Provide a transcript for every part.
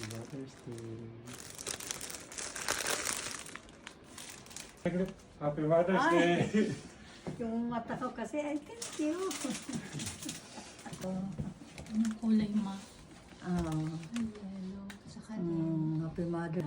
Mother's Day. Happy Mother's Day! Yung mata ko kasi, ay, thank you. Anong kulay ma? Yellow. Saka din. Happy Mother.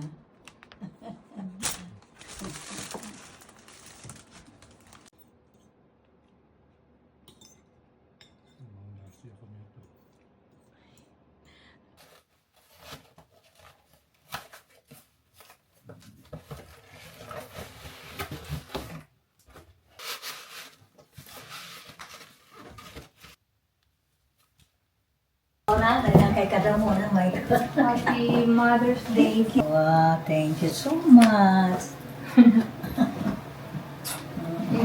Kay kada mo na may Happy Mother's Day. wow, thank you so much.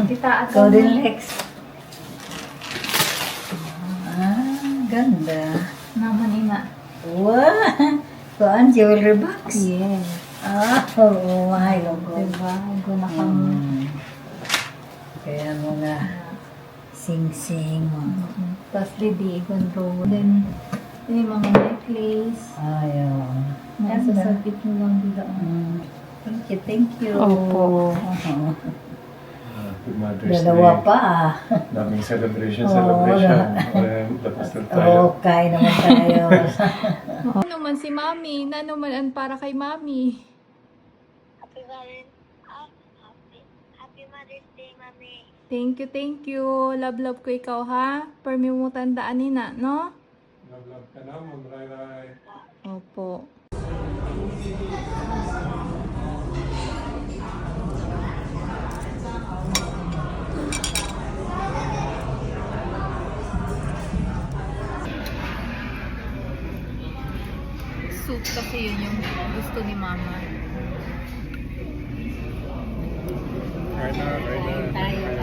Kita at Golden Lex. Ganda. naman ina. Wow! Kuan, jewelry box. Yes. Oo, mahal ko. Diba? Guna kang... Kaya mga sing-sing. Tapos lidi, gondro. Then, yung mga necklace. Ayaw. Nasasabit mo lang dito. Thank you, thank you. Opo. Happy Mother's Dalawa Day. pa. Daming celebration. Oo, Tapos na tayo. Okay naman tayo. Ano man si Mami? Nano man ang para kay Mami? Happy Mother's Day, Mami. Thank you. Love ko ikaw, ha? Permi mo tandaan nina, no? Love ka naman, Ray. Opo. Soup kasi yun yung gusto ni Mama. Right na. Tayo.